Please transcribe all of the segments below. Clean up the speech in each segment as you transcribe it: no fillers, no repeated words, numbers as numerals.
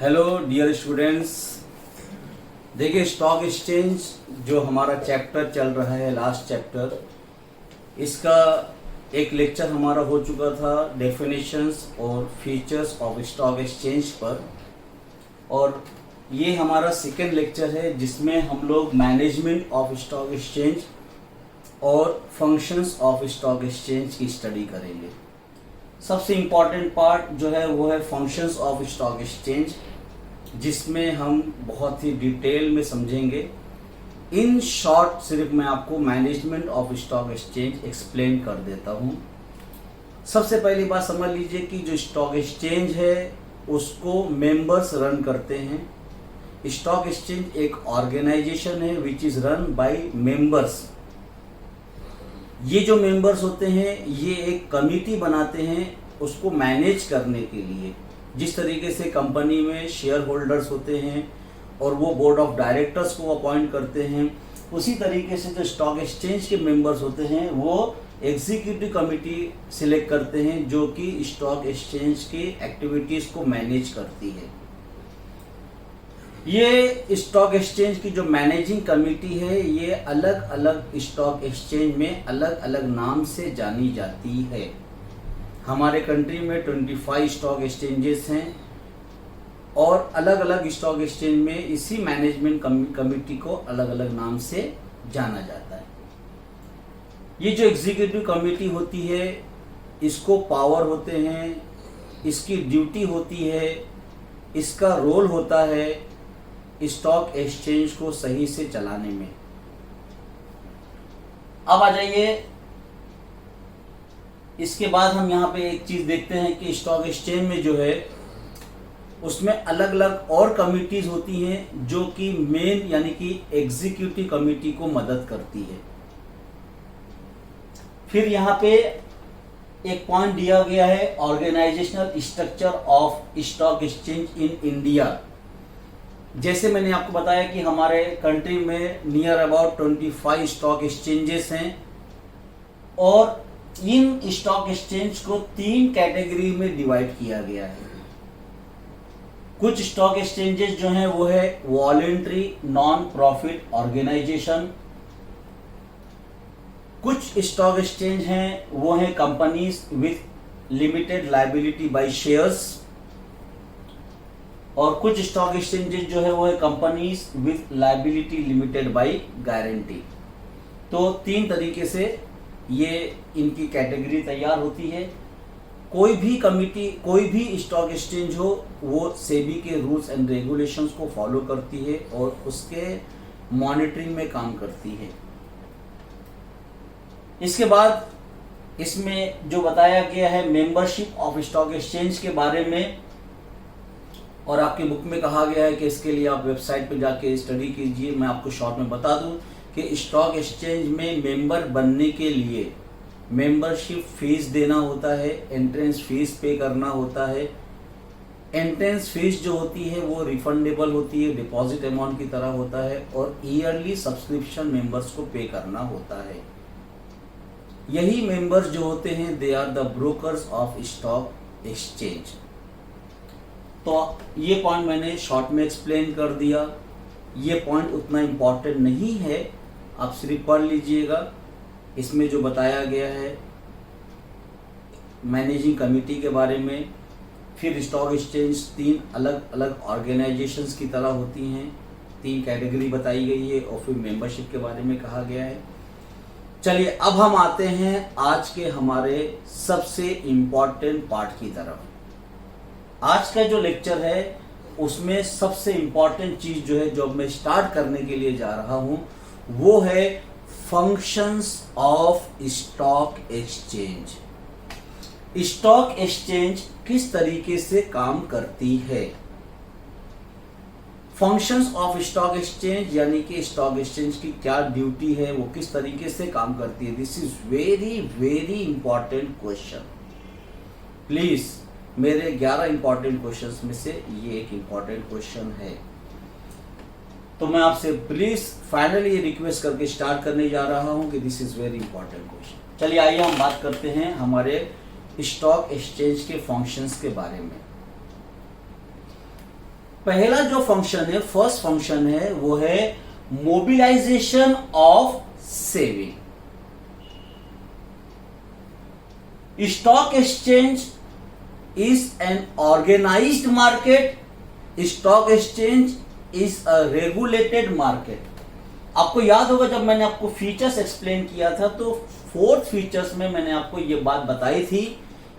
Hello dear students. देखिए, stock exchange जो हमारा चैप्टर चल रहा है, लास्ट चैप्टर, इसका एक लेक्चर हमारा हो चुका था डेफिनेशंस और फीचर्स ऑफ स्टॉक एक्सचेंज पर, और ये हमारा सेकेंड लेक्चर है जिसमें हम लोग मैनेजमेंट ऑफ स्टॉक एक्सचेंज और फंक्शंस ऑफ स्टॉक एक्सचेंज की स्टडी करेंगे। सबसे इम्पॉर्टेंट पार्ट जो है वो है फंक्शंस ऑफ स्टॉक एक्सचेंज, जिसमें हम बहुत ही डिटेल में समझेंगे। इन शॉर्ट सिर्फ मैं आपको management of stock exchange explain कर देता हूँ। सबसे पहली बात समझ लीजिए कि जो स्टॉक एक्सचेंज है उसको मेंबर्स रन करते हैं। स्टॉक एक्सचेंज एक ऑर्गेनाइजेशन है which is run by members. ये जो मेंबर्स होते हैं ये एक कमिटी बनाते हैं उसको मैनेज करने के लिए। जिस तरीके से कंपनी में शेयर होल्डर्स होते हैं और वो बोर्ड ऑफ डायरेक्टर्स को अपॉइंट करते हैं, उसी तरीके से जो स्टॉक एक्सचेंज के मेंबर्स होते हैं वो एग्जीक्यूटिव कमिटी सिलेक्ट करते हैं जो कि स्टॉक एक्सचेंज की एक्टिविटीज़ को मैनेज करती है। ये स्टॉक एक्सचेंज की जो मैनेजिंग कमेटी है ये अलग अलग स्टॉक एक्सचेंज में अलग अलग नाम से जानी जाती है। हमारे कंट्री में 25 स्टॉक एक्सचेंजेस हैं और अलग अलग स्टॉक एक्सचेंज में इसी मैनेजमेंट कमेटी को अलग अलग नाम से जाना जाता है। ये जो एग्जीक्यूटिव कमेटी होती है इसको पावर होते हैं, इसकी ड्यूटी होती है, इसका रोल होता है स्टॉक एक्सचेंज को सही से चलाने में। अब आ जाइए, इसके बाद हम यहाँ पे एक चीज देखते हैं कि स्टॉक एक्सचेंज में जो है उसमें अलग अलग और कमिटीज होती हैं जो कि मेन यानी कि एग्जीक्यूटिव कमिटी को मदद करती है। फिर यहाँ पे एक पॉइंट दिया गया है organisational structure of stock exchange in India. जैसे मैंने आपको बताया कि हमारे कंट्री में नियर अबाउट 25 स्टॉक एक्सचेंजेस हैं और इन स्टॉक एक्सचेंज को 3 कैटेगरी में डिवाइड किया गया है। कुछ स्टॉक एक्सचेंजेस जो हैं वो है वॉलेंट्री नॉन प्रॉफिट ऑर्गेनाइजेशन। कुछ स्टॉक एक्सचेंज हैं वो हैं companies with limited liability by shares, और कुछ स्टॉक एक्सचेंजेस जो है वो है companies with liability limited by guarantee. तो 3 तरीके से ये इनकी कैटेगरी तैयार होती है। कोई भी कमिटी, कोई भी स्टॉक एक्सचेंज हो वो सेबी के रूल्स एंड रेगुलेशंस को फॉलो करती है और उसके मॉनिटरिंग में काम करती है। इसके बाद इसमें जो बताया गया है मेंबरशिप ऑफ स्टॉक एक्सचेंज के बारे में, और आपके बुक में कहा गया है कि इसके लिए आप वेबसाइट पर जाके स्टडी कीजिए। मैं आपको शॉर्ट में बता दूं कि स्टॉक एक्सचेंज में मेंबर बनने के लिए मेंबरशिप फीस देना होता है, एंट्रेंस फीस पे करना होता है। एंट्रेंस फीस जो होती है वो रिफंडेबल होती है, डिपॉजिट अमाउंट की तरह होता है, और ईयरली सब्सक्रिप्शन मेंबर्स को पे करना होता है। यही मेंबर्स जो होते हैं they are the brokers of stock exchange. तो ये पॉइंट मैंने शॉर्ट में एक्सप्लेन कर दिया। ये पॉइंट उतना इम्पॉर्टेंट नहीं है, आप सिर्फ पढ़ लीजिएगा। इसमें जो बताया गया है मैनेजिंग कमेटी के बारे में, फिर स्टॉक एक्सचेंज 3 अलग अलग ऑर्गेनाइजेशंस की तरह होती हैं, 3 कैटेगरी बताई गई है, और फिर मेंबरशिप के बारे में कहा गया है। चलिए अब हम आते हैं आज के हमारे सबसे इम्पॉर्टेंट पार्ट की तरफ। आज का जो लेक्चर है उसमें सबसे इम्पॉर्टेंट चीज जो है, जो मैं स्टार्ट करने के लिए जा रहा हूं, वो है functions of stock exchange. Stock exchange किस तरीके से काम करती है। फंक्शंस ऑफ स्टॉक एक्सचेंज यानी कि स्टॉक एक्सचेंज की क्या ड्यूटी है, वो किस तरीके से काम करती है। This is very very important question. Please, मेरे 11 इंपॉर्टेंट क्वेश्चंस में से ये एक इंपॉर्टेंट क्वेश्चन है। तो मैं आपसे प्लीज फाइनली ये रिक्वेस्ट करके स्टार्ट करने जा रहा हूं कि this is very important question. चलिए आइए हम बात करते हैं हमारे स्टॉक एक्सचेंज के फंक्शंस के बारे में। पहला जो फंक्शन है, फर्स्ट फंक्शन है, वो है mobilisation of saving. Stock exchange is an organised market, stock exchange is a regulated market. आपको याद होगा जब मैंने आपको फीचर्स एक्सप्लेन किया था तो फोर्थ फीचर्स में मैंने आपको ये बात बताई थी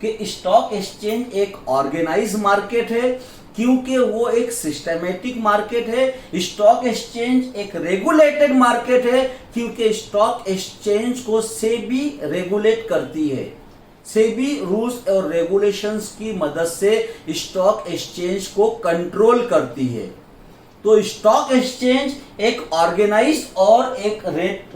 कि स्टॉक एक्सचेंज एक ऑर्गेनाइज मार्केट है क्योंकि वो एक सिस्टमेटिक मार्केट है। स्टॉक एक्सचेंज एक रेगुलेटेड मार्केट है क्योंकि स्टॉक एक्सचेंज को सेबी रेगुलेट करती है। सेबी रूल्स और रेगुलेशंस की मदद से स्टॉक एक्सचेंज को कंट्रोल करती है। तो स्टॉक एक्सचेंज एक ऑर्गेनाइज्ड और एक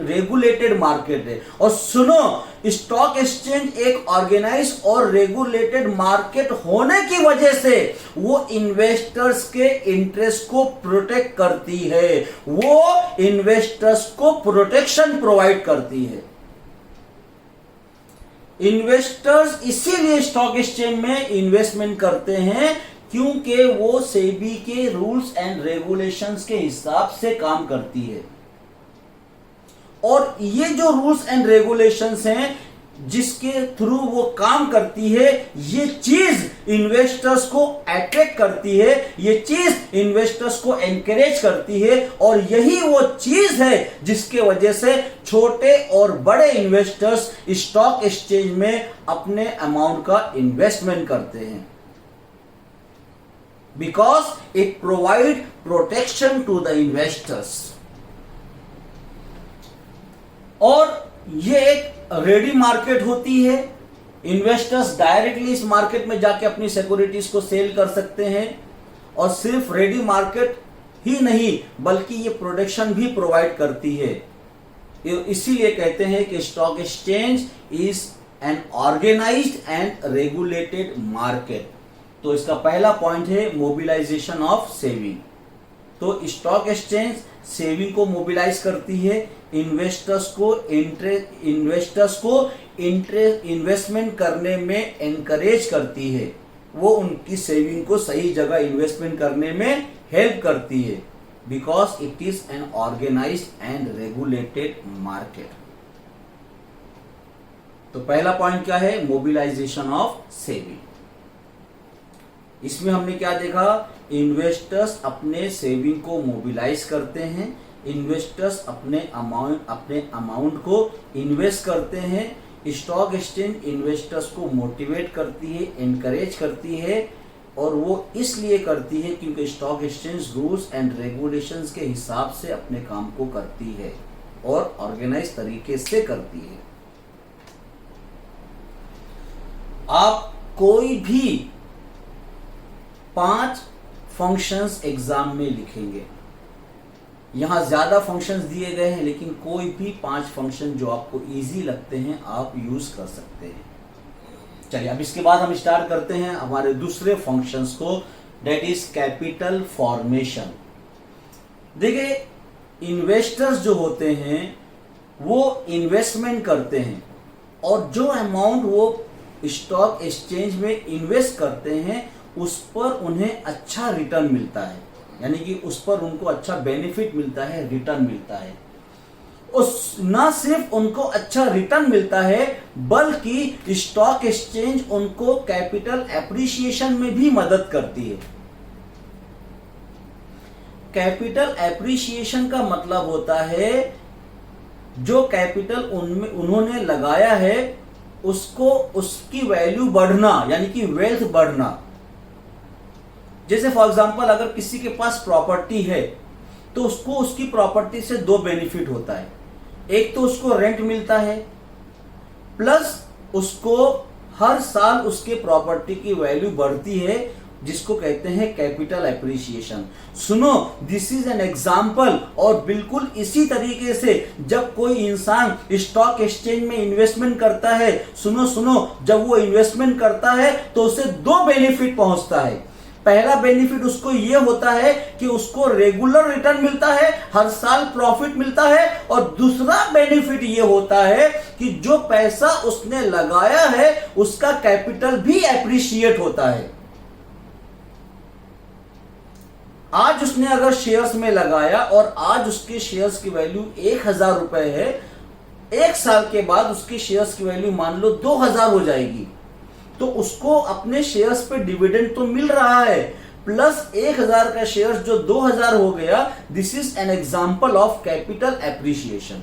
रेगुलेटेड मार्केट है। और सुनो, स्टॉक एक्सचेंज एक ऑर्गेनाइज्ड और रेगुलेटेड मार्केट होने की वजह से वो इन्वेस्टर्स के इंटरेस्ट को प्रोटेक्ट करती है, वो इन्वेस्टर्स को प्रोटेक्शन प्रोवाइड करती है। इन्वेस्टर्स इसीलिए स्टॉक एक्सचेंज में इन्वेस्टमेंट करते हैं क्योंकि वो सेबी के रूल्स एंड रेगुलेशंस के हिसाब से काम करती है। और ये जो रूल्स एंड रेगुलेशंस हैं जिसके थ्रू वो काम करती है, ये चीज इन्वेस्टर्स को अट्रैक्ट करती है, ये चीज इन्वेस्टर्स को एनकरेज करती है। और यही वो चीज है जिसके वजह से छोटे और बड़े इन्वेस्टर्स स्टॉक एक्सचेंज में अपने अमाउंट का इन्वेस्टमेंट करते हैं, because it provide protection to the investors. और ये एक रेडी मार्केट होती है। इन्वेस्टर्स डायरेक्टली इस मार्केट में जाके अपनी सिक्योरिटीज को सेल कर सकते हैं। और सिर्फ रेडी मार्केट ही नहीं बल्कि ये प्रोटेक्शन भी प्रोवाइड करती है। इसीलिए कहते हैं कि stock exchange is an organised and regulated market. तो इसका पहला पॉइंट है मोबिलाइजेशन ऑफ सेविंग। तो स्टॉक एक्सचेंज सेविंग को मोबिलाइज करती है, इन्वेस्टर्स को इन्वेस्टमेंट करने में एनकरेज करती है, वो उनकी सेविंग को सही जगह इन्वेस्टमेंट करने में हेल्प करती है, because it is an organised and regulated market. तो पहला पॉइंट क्या है? Mobilisation of saving. इसमें हमने क्या देखा? इन्वेस्टर्स अपने सेविंग को मोबिलाइज करते हैं, इन्वेस्टर्स अपने अमाउंट को इन्वेस्ट करते हैं। स्टॉक एक्सचेंज इन्वेस्टर्स को मोटिवेट करती है, एनकरेज करती है, और वो इसलिए करती है क्योंकि stock exchange rules and regulations के हिसाब से अपने काम को करती है और ऑर्गेनाइज तरीके से करती है। आप कोई भी 5 फंक्शंस एग्जाम में लिखेंगे, यहां ज्यादा फंक्शंस दिए गए हैं लेकिन कोई भी 5 फंक्शन जो आपको इजी लगते हैं आप यूज कर सकते हैं। चलिए अब इसके बाद हम स्टार्ट करते हैं हमारे दूसरे फंक्शंस को, दैट इज कैपिटल फॉर्मेशन। देखिए, इन्वेस्टर्स जो होते हैं वो इन्वेस्टमेंट करते हैं और जो अमाउंट वो स्टॉक एक्सचेंज में इन्वेस्ट करते हैं उस पर उन्हें अच्छा रिटर्न मिलता है, यानी कि उस पर उनको अच्छा बेनिफिट मिलता है, रिटर्न मिलता है। उस ना सिर्फ उनको अच्छा रिटर्न मिलता है बल्कि स्टॉक एक्सचेंज उनको कैपिटल एप्रिसिएशन में भी मदद करती है। कैपिटल एप्रिसिएशन का मतलब होता है जो कैपिटल उनमें उन्होंने लगाया है उसको उसकी वैल्यू बढ़ना, यानी कि वेल्थ बढ़ना। जैसे फॉर एग्जांपल अगर किसी के पास प्रॉपर्टी है तो उसको उसकी प्रॉपर्टी से 2 बेनिफिट होता है। एक तो उसको रेंट मिलता है, प्लस उसको हर साल उसके प्रॉपर्टी की वैल्यू बढ़ती है, जिसको कहते हैं कैपिटल एप्रिसिएशन। सुनो, दिस इज एन एग्जाम्पल। और बिल्कुल इसी तरीके से जब कोई इंसान स्टॉक एक्सचेंज में इन्वेस्टमेंट करता है, सुनो, जब वो इन्वेस्टमेंट करता है तो उसे 2 बेनिफिट पहुंचता है। पहला बेनिफिट उसको ये होता है कि उसको रेगुलर रिटर्न मिलता है, हर साल प्रॉफिट मिलता है, और दूसरा बेनिफिट ये होता है कि जो पैसा उसने लगाया है उसका कैपिटल भी एप्रिशिएट होता है। आज उसने अगर शेयर्स में लगाया और आज उसके शेयर्स की वैल्यू 1,000 रुपए है, 1 साल के बाद उसके शेयर्स की वैल्यू मान लो 2,000 हो जाएगी, तो उसको अपने शेयर्स पे डिविडेंड तो मिल रहा है, प्लस 1,000 का शेयर्स जो 2,000 हो गया। This is an example of capital appreciation.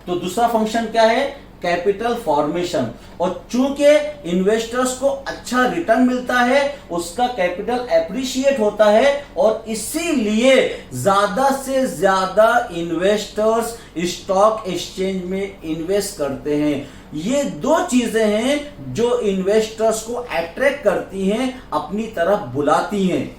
तो दूसरा फंक्शन क्या है? Capital formation. और चूंकि इन्वेस्टर्स को अच्छा रिटर्न मिलता है, उसका कैपिटल एप्रिशिएट होता है, और इसीलिए ज्यादा से ज्यादा इन्वेस्टर्स स्टॉक एक्सचेंज में इन्वेस्ट करते हैं। ये दो चीजें हैं जो इन्वेस्टर्स को अट्रैक्ट करती हैं, अपनी तरफ बुलाती हैं,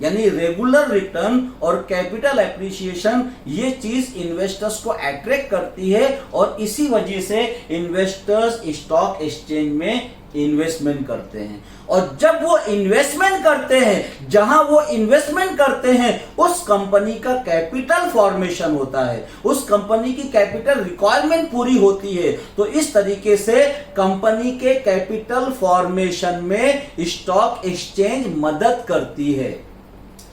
यानी रेगुलर रिटर्न और कैपिटल एप्रिसिएशन, ये चीज इन्वेस्टर्स को अट्रैक्ट करती है, और इसी वजह से इन्वेस्टर्स स्टॉक एक्सचेंज में इन्वेस्टमेंट करते हैं। और जब वो इन्वेस्टमेंट करते हैं, जहां वो इन्वेस्टमेंट करते हैं, उस कंपनी का कैपिटल फॉर्मेशन होता है, उस कंपनी की कैपिटल रिक्वायरमेंट पूरी होती है। तो इस तरीके से कंपनी के कैपिटल फॉर्मेशन में स्टॉक एक्सचेंज मदद करती है।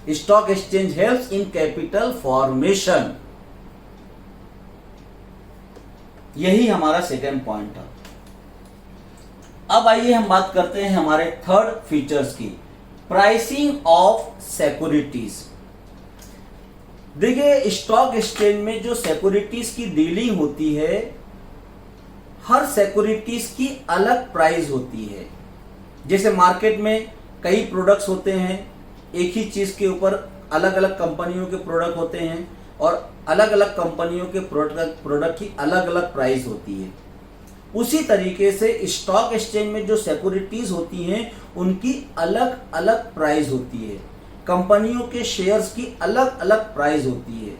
Stock exchange helps in capital formation. यही हमारा सेकेंड पॉइंट था। अब आइए हम बात करते हैं हमारे थर्ड फीचर्स की, प्राइसिंग ऑफ सिक्योरिटीज। देखिए, स्टॉक एक्सचेंज में जो सिक्योरिटीज की डीलिंग होती है, हर सिक्योरिटीज की अलग प्राइस होती है। जैसे मार्केट में कई प्रोडक्ट्स होते हैं, एक ही चीज के ऊपर अलग अलग कंपनियों के प्रोडक्ट होते हैं, और अलग अलग कंपनियों के प्रोडक्ट की अलग अलग प्राइस होती है। उसी तरीके से स्टॉक एक्सचेंज में जो सिक्योरिटीज होती हैं, उनकी अलग अलग प्राइस होती है, कंपनियों के शेयर्स की अलग अलग प्राइस होती है।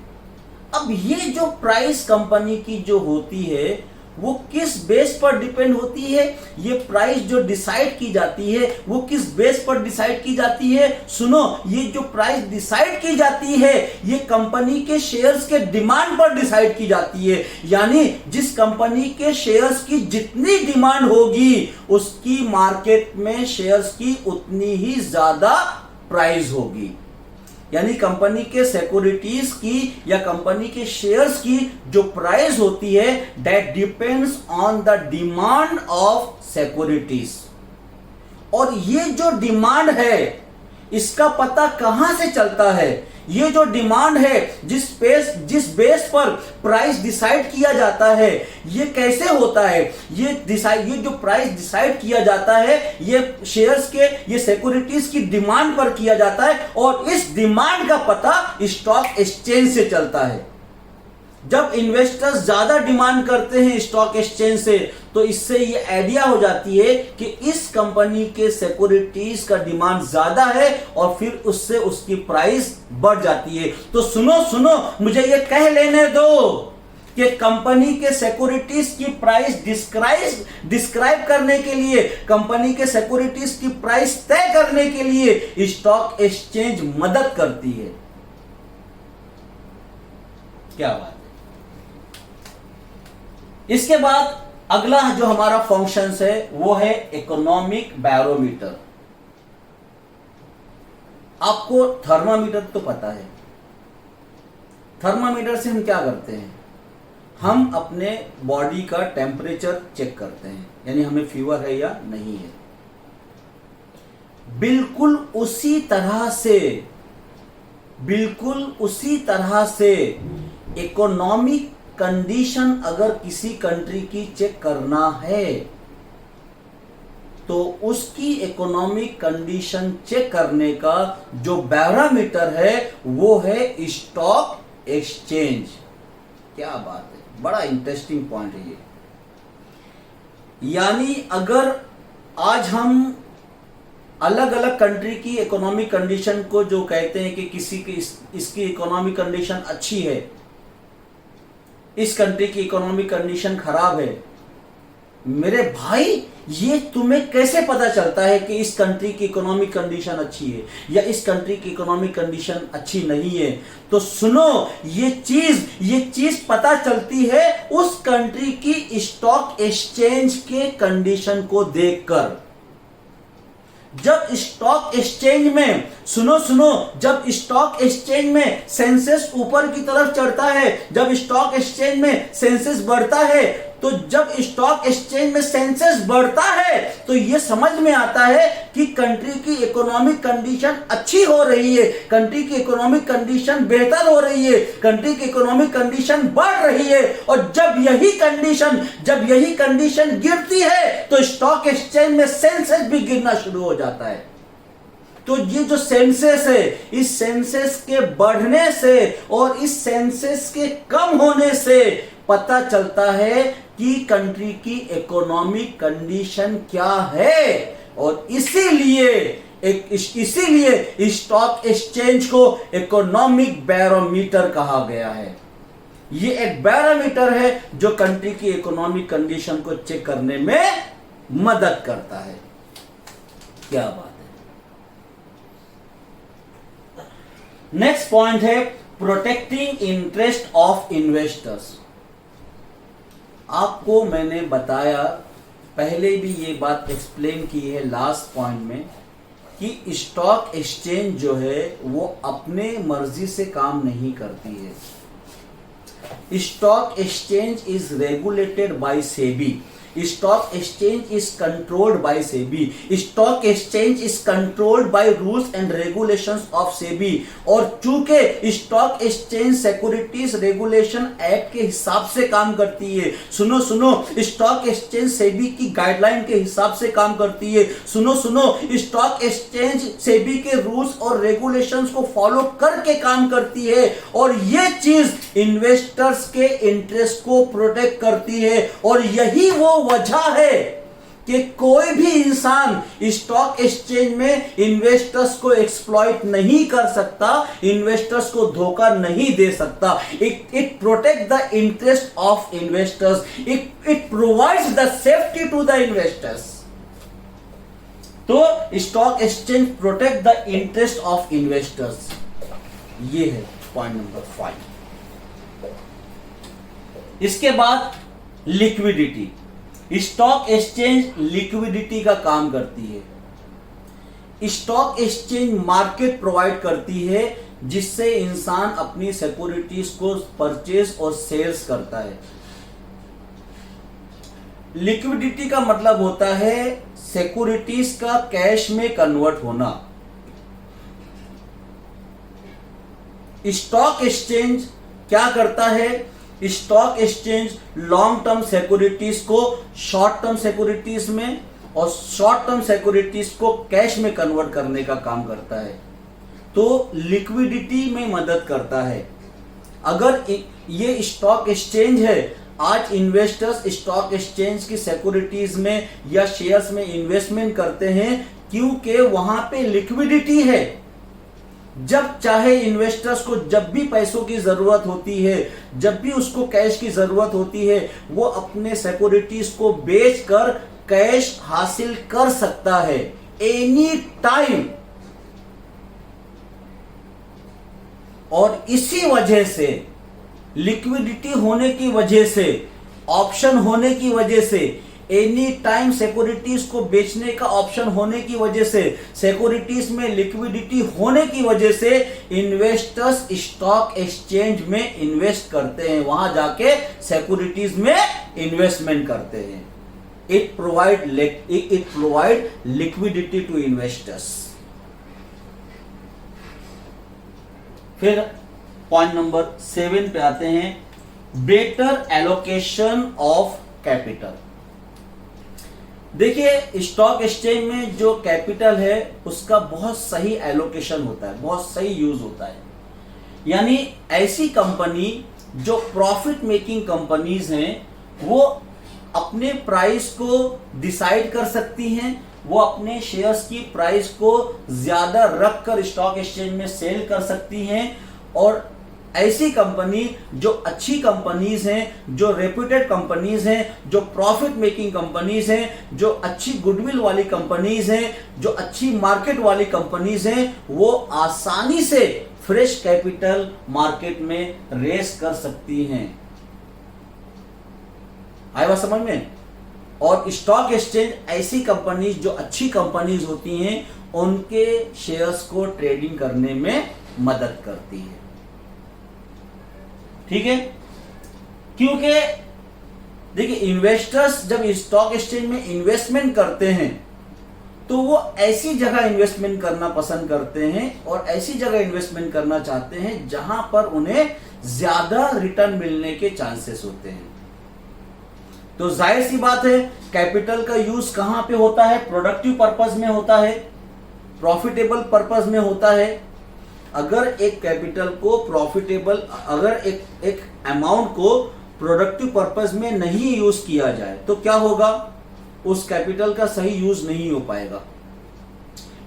अब ये जो प्राइस कंपनी की जो होती है, वो किस बेस पर डिपेंड होती है? ये प्राइस जो डिसाइड की जाती है, वो किस बेस पर डिसाइड की जाती है? सुनो, ये जो प्राइस डिसाइड की जाती है, ये कंपनी के शेयर्स के डिमांड पर डिसाइड की जाती है। यानी जिस कंपनी के शेयर्स की जितनी डिमांड होगी, उसकी मार्केट में शेयर्स की उतनी ही ज्यादा प्राइस होगी। यानी कंपनी के सिक्योरिटीज की या कंपनी के शेयर्स की जो प्राइस होती है, that depends on the demand of securities. और ये जो डिमांड है, इसका पता कहां से चलता है? ये जो डिमांड है, जिस बेस पर प्राइस डिसाइड किया जाता है, ये कैसे होता है? ये जो प्राइस डिसाइड किया जाता है, ये शेयर्स के, ये सिक्योरिटीज की डिमांड पर किया जाता है, और इस डिमांड का पता स्टॉक एक्सचेंज से चलता है। जब इन्वेस्टर्स ज्यादा डिमांड करते हैं स्टॉक एक्सचेंज से, तो इससे ये आइडिया हो जाती है कि इस कंपनी के सिक्योरिटीज का डिमांड ज्यादा है, और फिर उससे उसकी प्राइस बढ़ जाती है। तो सुनो, मुझे ये कह लेने दो कि कंपनी के सिक्योरिटीज की प्राइस डिस्क्राइब करने के लिए, कंपनी के सिक्योरिटीज की प्राइस तय करने के लिए स्टॉक एक्सचेंज मदद करती है। क्या बात है। इसके बाद अगला जो हमारा फंक्शंस है, वो है इकोनॉमिक बैरोमीटर। आपको थर्मामीटर तो पता है। थर्मामीटर से हम क्या करते हैं? हम अपने बॉडी का टेम्परेचर चेक करते हैं, यानी हमें फीवर है या नहीं है। बिल्कुल उसी तरह से इकोनॉमिक कंडीशन अगर किसी कंट्री की चेक करना है, तो उसकी इकोनॉमिक कंडीशन चेक करने का जो बैरोमीटर है, वो है स्टॉक एक्सचेंज। क्या बात है, बड़ा इंटरेस्टिंग पॉइंट है ये। यानी अगर आज हम अलग अलग कंट्री की इकोनॉमिक कंडीशन को जो कहते हैं कि किसी की इसकी इकोनॉमिक कंडीशन अच्छी है, इस कंट्री की इकोनॉमिक कंडीशन खराब है, मेरे भाई ये तुम्हें कैसे पता चलता है कि इस कंट्री की इकोनॉमिक कंडीशन अच्छी है या इस कंट्री की इकोनॉमिक कंडीशन अच्छी नहीं है? तो सुनो, ये चीज पता चलती है उस कंट्री की स्टॉक एक्सचेंज के कंडीशन को देखकर। जब स्टॉक एक्सचेंज में सुनो, जब स्टॉक एक्सचेंज में सेंसेस ऊपर की तरफ चढ़ता है, जब स्टॉक एक्सचेंज में सेंसेस बढ़ता है, तो जब स्टॉक एक्सचेंज में सेंसेस बढ़ता है तो यह समझ में आता है कि कंट्री की इकोनॉमिक कंडीशन अच्छी हो रही है, कंट्री की इकोनॉमिक कंडीशन बेहतर हो रही है, कंट्री की इकोनॉमिक कंडीशन बढ़ रही है। और जब यही कंडीशन गिरती है तो स्टॉक एक्सचेंज में सेंसेस भी गिरना शुरू हो जाता है। तो ये जो सेंसेस है, इस सेंसेस के बढ़ने से और इस सेंसेस के कम होने से पता चलता है कि कंट्री की इकोनॉमिक कंडीशन क्या है। और इसीलिए स्टॉक एक्सचेंज को इकोनॉमिक बैरोमीटर कहा गया है। ये एक बैरोमीटर है जो कंट्री की इकोनॉमिक कंडीशन को चेक करने में मदद करता है। क्या बात है। नेक्स्ट पॉइंट है प्रोटेक्टिंग इंटरेस्ट ऑफ इन्वेस्टर्स। आपको मैंने बताया, पहले भी ये बात एक्सप्लेन की है लास्ट पॉइंट में, कि स्टॉक एक्सचेंज जो है वो अपने मर्जी से काम नहीं करती है। Stock exchange is regulated by SEBI, stock exchange is controlled by SEBI, stock exchange is controlled by rules and regulations of SEBI. और चूंकि stock exchange securities regulation act के हिसाब से काम करती है, सुनो, स्टॉक एक्सचेंज सेबी की गाइडलाइन के हिसाब से काम करती है, सुनो, स्टॉक एक्सचेंज सेबी के रूल्स और रेगुलेशंस को फॉलो करके काम करती है। और ये चीज इन्वेस्टर्स के इंटरेस्ट को प्रोटेक्ट करती है। और यही वो वजह है कि कोई भी इंसान स्टॉक एक्सचेंज में इन्वेस्टर्स को एक्सप्लॉइट नहीं कर सकता, इन्वेस्टर्स को धोखा नहीं दे सकता। It protect the interest of investors, it provides the safety to the investors. तो stock exchange protect the interest of investors. ये है पॉइंट नंबर 5। इसके बाद लिक्विडिटी। स्टॉक एक्सचेंज लिक्विडिटी का काम करती है। स्टॉक एक्सचेंज मार्केट प्रोवाइड करती है जिससे इंसान अपनी सिक्योरिटीज को परचेज और सेल्स करता है। लिक्विडिटी का मतलब होता है सिक्योरिटीज का कैश में कन्वर्ट होना। स्टॉक एक्सचेंज क्या करता है? Stock exchange long term securities को शॉर्ट टर्म सिक्योरिटीज में और शॉर्ट टर्म सिक्योरिटीज को कैश में कन्वर्ट करने का काम करता है। तो लिक्विडिटी में मदद करता है। अगर ये स्टॉक एक्सचेंज है, आज इन्वेस्टर्स स्टॉक एक्सचेंज की सिक्योरिटीज में या शेयर्स में इन्वेस्टमेंट करते हैं क्योंकि वहां पे लिक्विडिटी है। जब चाहे इन्वेस्टर्स को जब भी पैसों की जरूरत होती है, जब भी उसको कैश की जरूरत होती है, वो अपने सिक्योरिटीज को बेचकर कैश हासिल कर सकता है एनी टाइम। और इसी वजह से, लिक्विडिटी होने की वजह से, ऑप्शन होने की वजह से, एनी टाइम सिक्योरिटीज को बेचने का ऑप्शन होने की वजह से, सिक्योरिटीज में लिक्विडिटी होने की वजह से इन्वेस्टर्स स्टॉक एक्सचेंज में इन्वेस्ट करते हैं, वहां जाके सिक्योरिटीज में इन्वेस्टमेंट करते हैं। It provide liquidity to investors. फिर पॉइंट नंबर 7 पे आते हैं, बेटर एलोकेशन ऑफ कैपिटल। देखिए, स्टॉक एक्सचेंज में जो कैपिटल है उसका बहुत सही एलोकेशन होता है, बहुत सही यूज होता है। यानी ऐसी कंपनी जो प्रॉफिट मेकिंग कंपनीज हैं वो अपने प्राइस को डिसाइड कर सकती हैं, वो अपने शेयर्स की प्राइस को ज्यादा रखकर स्टॉक एक्सचेंज में सेल कर सकती हैं। और ऐसी कंपनी जो अच्छी कंपनीज हैं, जो रेप्यूटेड कंपनीज हैं, जो प्रॉफिट मेकिंग कंपनीज हैं, जो अच्छी गुडविल वाली कंपनीज हैं, जो अच्छी मार्केट वाली कंपनीज हैं, वो आसानी से फ्रेश कैपिटल मार्केट में रेस कर सकती हैं। आए बात समझ में? और स्टॉक एक्सचेंज ऐसी कंपनीज जो अच्छी कंपनीज होती हैं उनके शेयर्स को ट्रेडिंग करने में मदद करती है। ठीक है, क्योंकि देखिए इन्वेस्टर्स जब स्टॉक एक्सचेंज में इन्वेस्टमेंट करते हैं तो वो ऐसी जगह इन्वेस्टमेंट करना पसंद करते हैं और ऐसी जगह इन्वेस्टमेंट करना चाहते हैं जहां पर उन्हें ज्यादा रिटर्न मिलने के चांसेस होते हैं। तो जाहिर सी बात है कैपिटल का यूज कहां पे होता है? प्रोडक्टिव पर्पस में होता है, प्रॉफिटेबल पर्पस में होता है। अगर एक कैपिटल को प्रॉफिटेबल, अगर एक अमाउंट को प्रोडक्टिव पर्पस में नहीं यूज किया जाए तो क्या होगा? उस कैपिटल का सही यूज नहीं हो पाएगा।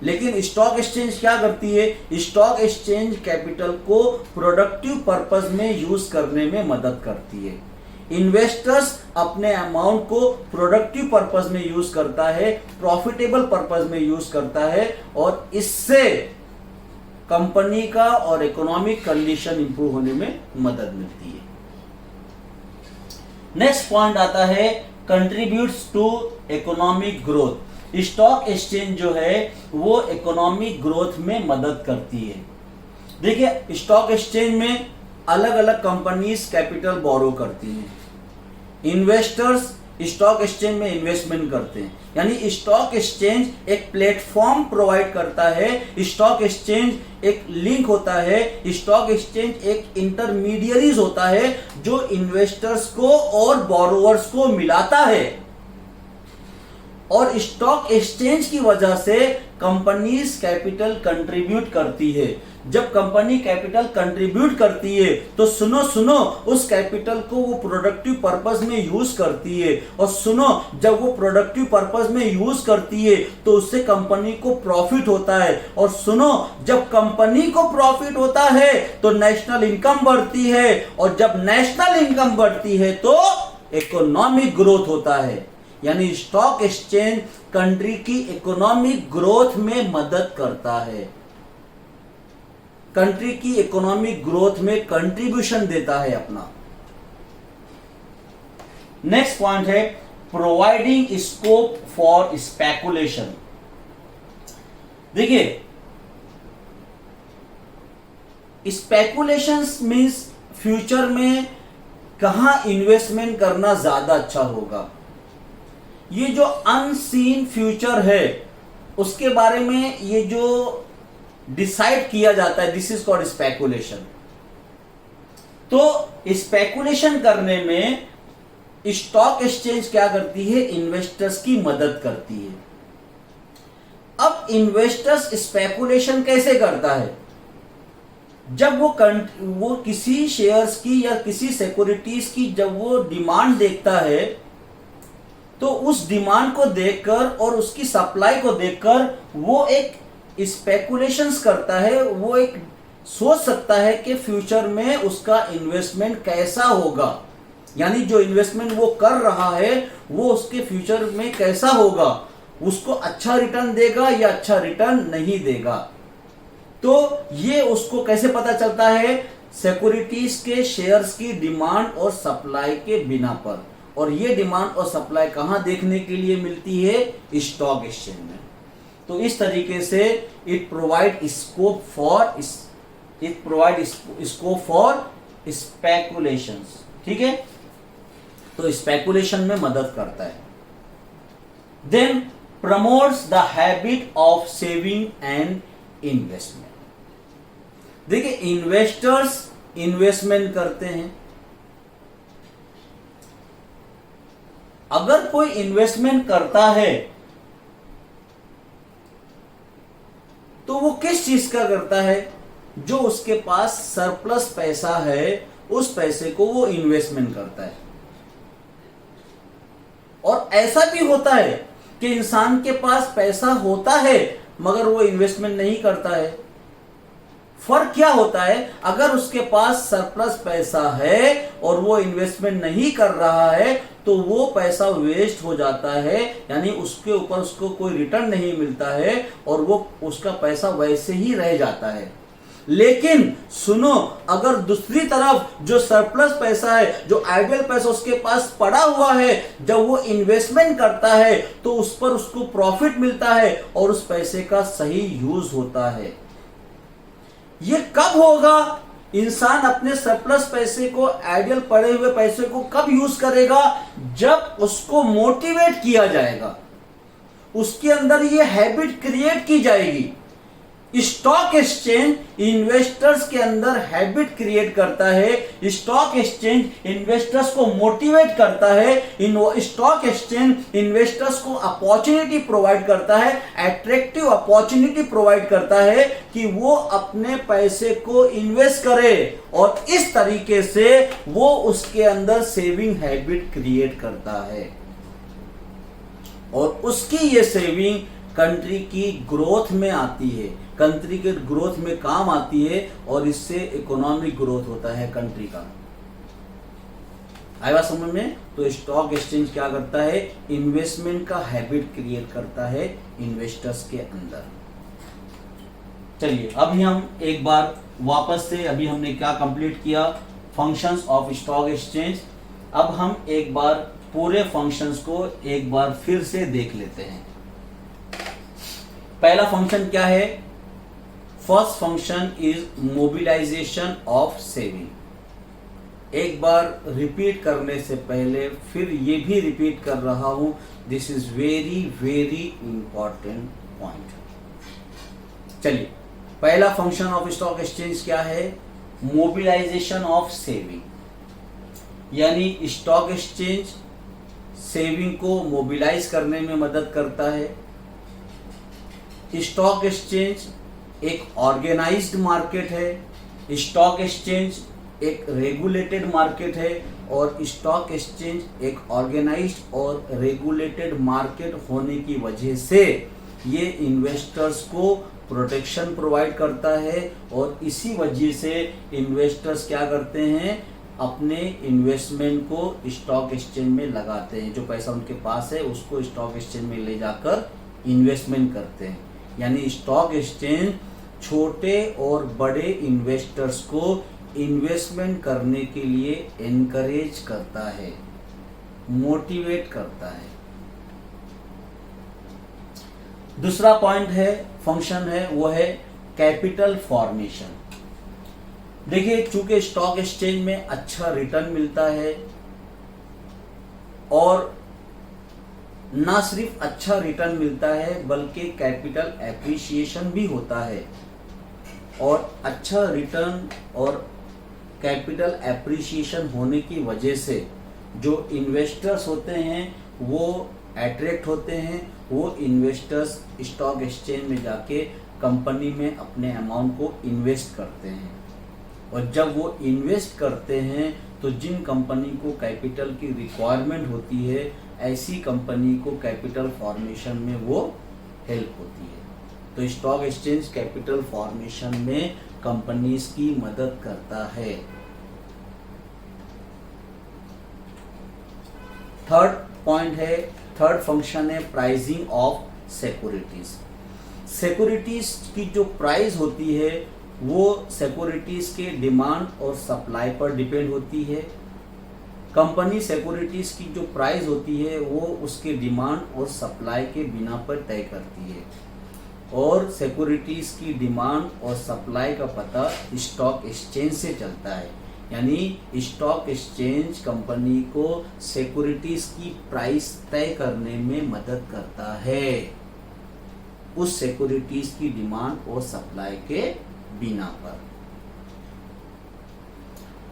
लेकिन स्टॉक एक्सचेंज क्या करती है? स्टॉक एक्सचेंज कैपिटल को प्रोडक्टिव पर्पस में यूज करने में मदद करती है। इन्वेस्टर्स अपने अमाउंट को प्रोडक्टिव पर्पस में यूज करता है, प्रॉफिटेबल पर्पस में यूज करता है और इससे कंपनी का और इकोनॉमिक कंडीशन इंप्रूव होने में मदद मिलती है। नेक्स्ट पॉइंट आता है contributes to economic growth. Stock exchange जो है वो इकोनॉमिक ग्रोथ में मदद करती है। देखिए स्टॉक एक्सचेंज में अलग अलग कंपनीज कैपिटल बोरो करती हैं। इन्वेस्टर्स स्टॉक एक्सचेंज में इन्वेस्टमेंट करते हैं, यानी स्टॉक एक्सचेंज एक प्लेटफॉर्म प्रोवाइड करता है, स्टॉक एक्सचेंज एक लिंक होता है, स्टॉक एक्सचेंज एक इंटरमीडियरीज होता है जो इन्वेस्टर्स को और बोरोवर्स को मिलाता है। और स्टॉक एक्सचेंज की वजह से कंपनीज कैपिटल कंट्रीब्यूट करती है। जब कंपनी कैपिटल कंट्रीब्यूट करती है तो सुनो उस कैपिटल को वो प्रोडक्टिव पर्पस में यूज करती है। और सुनो जब वो प्रोडक्टिव पर्पस में यूज करती है तो उससे कंपनी को प्रॉफिट होता है। और सुनो जब कंपनी को प्रॉफिट होता है तो नेशनल इनकम बढ़ती है और जब नेशनल इनकम बढ़ती है तो इकोनॉमिक ग्रोथ होता है। यानी स्टॉक एक्सचेंज कंट्री की इकोनॉमिक ग्रोथ में मदद करता है, कंट्री की इकोनॉमिक ग्रोथ में कंट्रीब्यूशन देता है अपना। नेक्स्ट पॉइंट है प्रोवाइडिंग स्कोप फॉर स्पेकुलेशन। देखिए स्पेकुलेशंस मींस फ्यूचर में कहां इन्वेस्टमेंट करना ज्यादा अच्छा होगा। ये जो अनसीन फ्यूचर है उसके बारे में ये जो डिसाइड किया जाता है, दिस इज कॉल्ड स्पेकुलेशन। तो स्पेकुलेशन करने में स्टॉक एक्सचेंज क्या करती है? इन्वेस्टर्स की मदद करती है। अब इन्वेस्टर्स स्पेकुलेशन कैसे करता है? जब वो किसी शेयर्स की या किसी सिक्योरिटीज की जब वो डिमांड देखता है तो उस डिमांड को देखकर और उसकी सप्लाई को देखकर वो एक स्पेकुलेशंस करता है। वो एक सोच सकता है कि फ्यूचर में उसका इन्वेस्टमेंट कैसा होगा, यानी जो इन्वेस्टमेंट वो कर रहा है वो उसके फ्यूचर में कैसा होगा, उसको अच्छा रिटर्न देगा या अच्छा रिटर्न नहीं देगा। तो ये उसको कैसे पता चलता है? सिक्योरिटीज के शेयर्स की डिमांड और सप्लाई के बिना पर। और ये डिमांड और सप्लाई कहां देखने के लिए मिलती है? स्टॉक एक्सचेंज में। तो इस तरीके से it provide scope for speculations. ठीक है, तो स्पेकुलेशन में मदद करता है। Then promotes the habit of saving and investment. देखिए इन्वेस्टर्स इन्वेस्टमेंट करते हैं। अगर कोई इन्वेस्टमेंट करता है तो वो किस चीज का करता है? जो उसके पास सरप्लस पैसा है उस पैसे को वो इन्वेस्टमेंट करता है। और ऐसा भी होता है कि इंसान के पास पैसा होता है मगर वो इन्वेस्टमेंट नहीं करता है। फर्क क्या होता है? अगर उसके पास सरप्लस पैसा है और वो इन्वेस्टमेंट नहीं कर रहा है तो वो पैसा वेस्ट हो जाता है, यानी उसके ऊपर उसको कोई रिटर्न नहीं मिलता है और वो उसका पैसा वैसे ही रह जाता है। लेकिन सुनो, अगर दूसरी तरफ जो सरप्लस पैसा है, जो आइडियल पैसा उसके पास पड़ा हुआ है, जब वो इन्वेस्टमेंट करता है तो उस पर उसको प्रॉफिट मिलता है और उस पैसे का सही यूज होता है। ये कब होगा? इंसान अपने सरप्लस पैसे को, आइडियल पड़े हुए पैसे को कब यूज करेगा? जब उसको मोटिवेट किया जाएगा, उसके अंदर ये हैबिट क्रिएट की जाएगी। स्टॉक एक्सचेंज इन्वेस्टर्स के अंदर हैबिट क्रिएट करता है। स्टॉक एक्सचेंज इन्वेस्टर्स को मोटिवेट करता है। स्टॉक एक्सचेंज इन्वेस्टर्स को अपॉर्चुनिटी प्रोवाइड करता है, अट्रैक्टिव अपॉर्चुनिटी प्रोवाइड करता है कि वो अपने पैसे को इन्वेस्ट करे और इस तरीके से वो उसके अंदर सेविंग हैबिट क्रिएट करता है और उसकी ये सेविंग कंट्री की ग्रोथ में आती है, कंट्री के ग्रोथ में काम आती है और इससे इकोनॉमिक ग्रोथ होता है कंट्री का। आया समझ में? तो स्टॉक एक्सचेंज क्या करता है? इन्वेस्टमेंट का हैबिट क्रिएट करता है इन्वेस्टर्स के अंदर। चलिए अभी हम एक बार वापस से, अभी हमने क्या कंप्लीट किया? Functions of stock exchange. अब हम एक बार पूरे फंक्शंस को एक बार फिर से देख लेते हैं। पहला फंक्शन क्या है? First function is mobilisation of saving. एक बार रिपीट करने से पहले फिर ये भी रिपीट कर रहा हूं, this is very very important point. चलिए, पहला फंक्शन ऑफ स्टॉक एक्सचेंज क्या है? Mobilisation of saving. यानी स्टॉक एक्सचेंज सेविंग को मोबिलाइज करने में मदद करता है। स्टॉक एक्सचेंज एक ऑर्गेनाइज्ड मार्केट है। स्टॉक एक्सचेंज एक रेगुलेटेड मार्केट है और स्टॉक एक्सचेंज एक ऑर्गेनाइज्ड और रेगुलेटेड मार्केट होने की वजह से ये इन्वेस्टर्स को प्रोटेक्शन प्रोवाइड करता है और इसी वजह से इन्वेस्टर्स क्या करते हैं? अपने इन्वेस्टमेंट को स्टॉक एक्सचेंज में लगाते हैं। जो पैसा उनके पास है उसको स्टॉक एक्सचेंज में ले जाकर इन्वेस्टमेंट करते हैं। यानी स्टॉक एक्सचेंज छोटे और बड़े इन्वेस्टर्स को इन्वेस्टमेंट करने के लिए एनकरेज करता है, मोटिवेट करता है। दूसरा पॉइंट है, फंक्शन है, वो है कैपिटल फॉर्मेशन। देखिए, चूंकि स्टॉक एक्सचेंज में अच्छा रिटर्न मिलता है और ना सिर्फ अच्छा रिटर्न मिलता है बल्कि कैपिटल एप्रिसिएशन भी होता है। और अच्छा रिटर्न और कैपिटल एप्रिसिएशन होने की वजह से जो इन्वेस्टर्स होते हैं वो अट्रैक्ट होते हैं। वो इन्वेस्टर्स स्टॉक एक्सचेंज में जाके कंपनी में अपने अमाउंट को इन्वेस्ट करते हैं और जब वो इन्वेस्ट करते हैं तो जिन कंपनी को कैपिटल की रिक्वायरमेंट होती है ऐसी कंपनी को कैपिटल फॉर्मेशन में वो हेल्प होती है। तो स्टॉक एक्सचेंज कैपिटल फॉर्मेशन में कंपनीज की मदद करता है। थर्ड पॉइंट है, थर्ड फंक्शन है प्राइसिंग ऑफ सिक्योरिटीज। सिक्योरिटीज की जो प्राइस होती है वो सिक्योरिटीज के डिमांड और सप्लाई पर डिपेंड होती है। कंपनी सिक्योरिटीज की जो प्राइस होती है वो उसके डिमांड और सप्लाई के बिना पर तय करती है और सिक्योरिटीज की डिमांड और सप्लाई का पता स्टॉक एक्सचेंज से चलता है। यानी स्टॉक एक्सचेंज कंपनी को सिक्योरिटीज की प्राइस तय करने में मदद करता है उस सिक्योरिटीज की डिमांड और सप्लाई के बिना पर।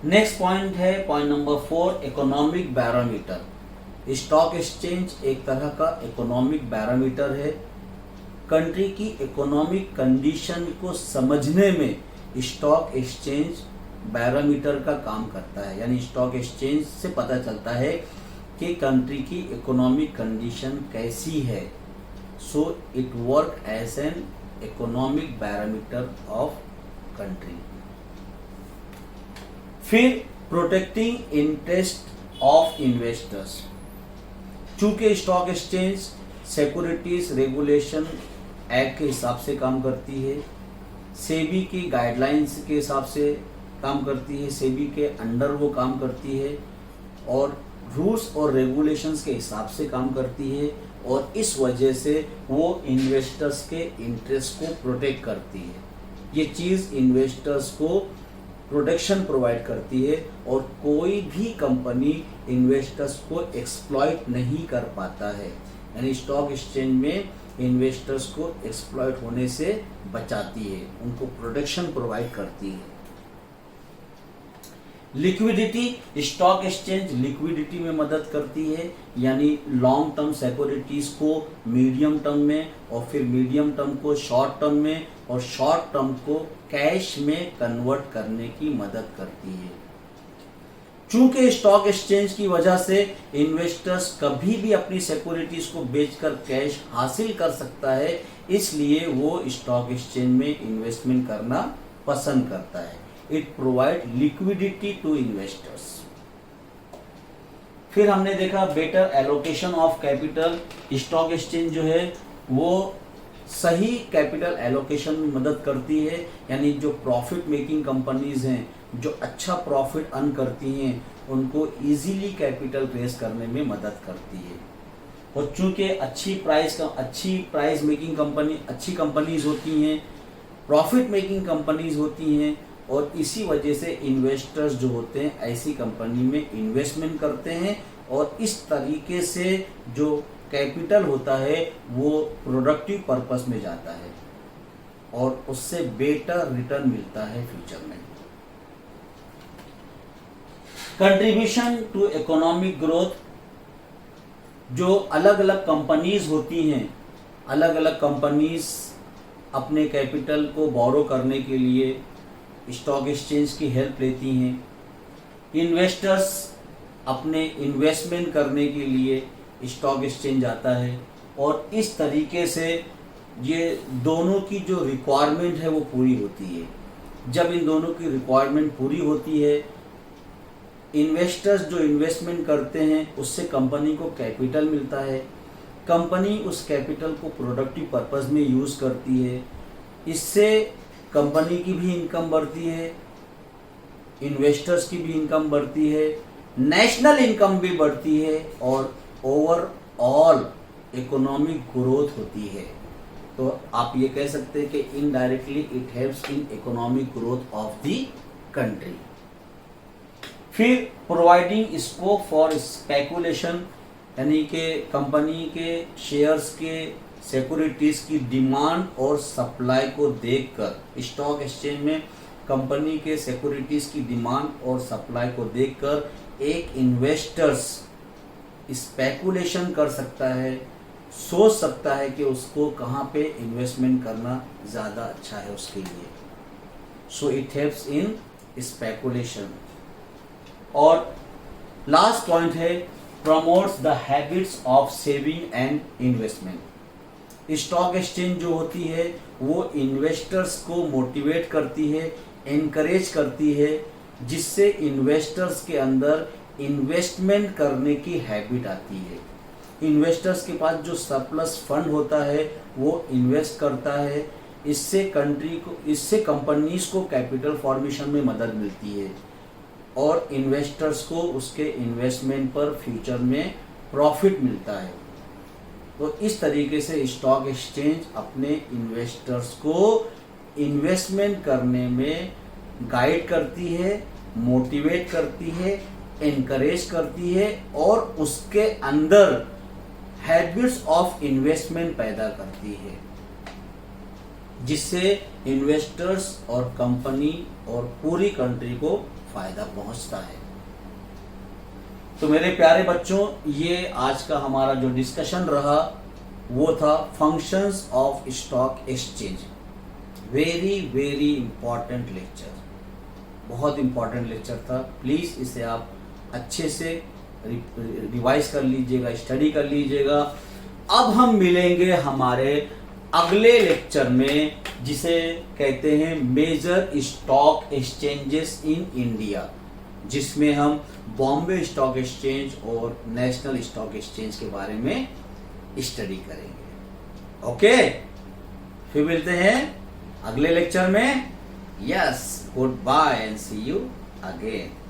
नेक्स्ट पॉइंट है point number 4, economic barometer. Stock exchange एक तरह का इकोनॉमिक बैरोमीटर है। कंट्री की इकोनॉमिक कंडीशन को समझने में स्टॉक एक्सचेंज बैरोमीटर का काम करता है। यानी स्टॉक एक्सचेंज से पता चलता है कि कंट्री की इकोनॉमिक कंडीशन कैसी है। So it work as an economic barometer of country. फिर प्रोटेक्टिंग इंटरेस्ट ऑफ इन्वेस्टर्स। चूंकि stock exchange securities regulation act के हिसाब से काम करती है, सेबी की गाइडलाइंस के हिसाब से काम करती है, सेबी के अंडर वो काम करती है और रूल्स और रेगुलेशंस के हिसाब से काम करती है, और इस वजह से वो इन्वेस्टर्स के इंटरेस्ट को प्रोटेक्ट करती है। ये चीज़ इन्वेस्टर्स को प्रोटेक्शन प्रोवाइड करती है और कोई भी कंपनी इन्वेस्टर्स को एक्सप्लॉइट नहीं कर पाता है। यानी स्टॉक एक्सचेंज में इन्वेस्टर्स को एक्सप्लॉइट होने से बचाती है, उनको प्रोटेक्शन प्रोवाइड करती है। लिक्विडिटी, स्टॉक एक्सचेंज लिक्विडिटी में मदद करती है, यानी लॉन्ग टर्म सिक्योरिटीज को मीडियम टर्म में और फिर मीडियम टर्म को शॉर्ट टर्म में और शॉर्ट टर्म को कैश में कन्वर्ट करने की मदद करती है। चूंकि स्टॉक एक्सचेंज की वजह से इन्वेस्टर्स कभी भी अपनी सिक्योरिटीज को बेचकर कैश हासिल कर सकता है, इसलिए वो स्टॉक एक्सचेंज में इन्वेस्टमेंट करना पसंद करता है। It provide liquidity to investors. फिर हमने देखा better allocation of capital. Stock exchange जो है वो सही कैपिटल एलोकेशन में मदद करती है, यानी जो प्रॉफिट मेकिंग कंपनीज हैं, जो अच्छा प्रॉफिट अर्न करती हैं, उनको इजीली कैपिटल रेज करने में मदद करती है। और चूंकि अच्छी प्राइस मेकिंग कंपनी अच्छी कंपनीज होती हैं, प्रॉफिट मेकिंग कंपनीज होती हैं, और इसी वजह से इन्वेस्टर्स जो होते हैं ऐसी कंपनी में इन्वेस्टमेंट करते हैं, और इस तरीके से जो कैपिटल होता है वो प्रोडक्टिव पर्पस में जाता है और उससे बेटर रिटर्न मिलता है फ्यूचर में। Contribution to economic growth. जो अलग अलग कंपनीज होती हैं, अलग अलग कंपनीज अपने कैपिटल को बोरो करने के लिए स्टॉक एक्सचेंज की हेल्प लेती हैं। इन्वेस्टर्स अपने इन्वेस्टमेंट करने के लिए स्टॉक एक्सचेंज आता है, और इस तरीके से ये दोनों की जो रिक्वायरमेंट है वो पूरी होती है। जब इन दोनों की रिक्वायरमेंट पूरी होती है, इन्वेस्टर्स जो इन्वेस्टमेंट करते हैं उससे कंपनी को कैपिटल मिलता है, कंपनी उस कैपिटल को प्रोडक्टिव पर्पस में यूज़ करती है, इससे कंपनी की भी इनकम बढ़ती है, इन्वेस्टर्स की भी इनकम बढ़ती है, नेशनल इनकम भी बढ़ती है, और ओवरऑल इकोनॉमिक ग्रोथ होती है। तो आप ये कह सकते हैं कि indirectly it helps in economic growth of the country. फिर प्रोवाइडिंग स्कोप फॉर स्पेकुलेशन, यानी कि कंपनी के शेयर्स के सिक्योरिटीज की डिमांड और सप्लाई को देखकर, स्टॉक एक्सचेंज में कंपनी के सिक्योरिटीज की डिमांड और सप्लाई को देखकर एक इन्वेस्टर्स स्पेकुलेशन कर सकता है, सोच सकता है कि उसको कहाँ पे इन्वेस्टमेंट करना ज़्यादा अच्छा है उसके लिए। So it helps in speculation. और लास्ट पॉइंट है promotes the habits of saving and investment. Stock exchange जो होती है वो इन्वेस्टर्स को मोटिवेट करती है, एनकरेज करती है, जिससे इन्वेस्टर्स के अंदर इन्वेस्टमेंट करने की हैबिट आती है। इन्वेस्टर्स के पास जो सरप्लस फंड होता है वो इन्वेस्ट करता है, इससे कंपनीज को कैपिटल फॉर्मेशन में मदद मिलती है, और इन्वेस्टर्स को उसके इन्वेस्टमेंट पर फ्यूचर में प्रॉफिट मिलता है। तो इस तरीके से स्टॉक एक्सचेंज अपने इन्वेस्टर्स को इन्वेस्टमेंट करने में गाइड करती है, मोटिवेट करती है, एनकरेज करती है, और उसके अंदर हैबिट्स ऑफ इन्वेस्टमेंट पैदा करती है, जिससे इन्वेस्टर्स और कंपनी और पूरी कंट्री को फायदा पहुंचता है। तो मेरे प्यारे बच्चों, ये आज का हमारा जो डिस्कशन रहा वो था functions of stock exchange. Very very important lecture, बहुत इंपॉर्टेंट लेक्चर था। प्लीज़ इसे आप अच्छे से रिवाइज कर लीजिएगा, स्टडी कर लीजिएगा। अब हम मिलेंगे हमारे अगले लेक्चर में, जिसे कहते हैं major stock exchanges in India, जिसमें हम बॉम्बे स्टॉक एक्सचेंज और नेशनल स्टॉक एक्सचेंज के बारे में स्टडी करेंगे। ओके, फिर मिलते हैं अगले लेक्चर में। Yes, goodbye and see you again.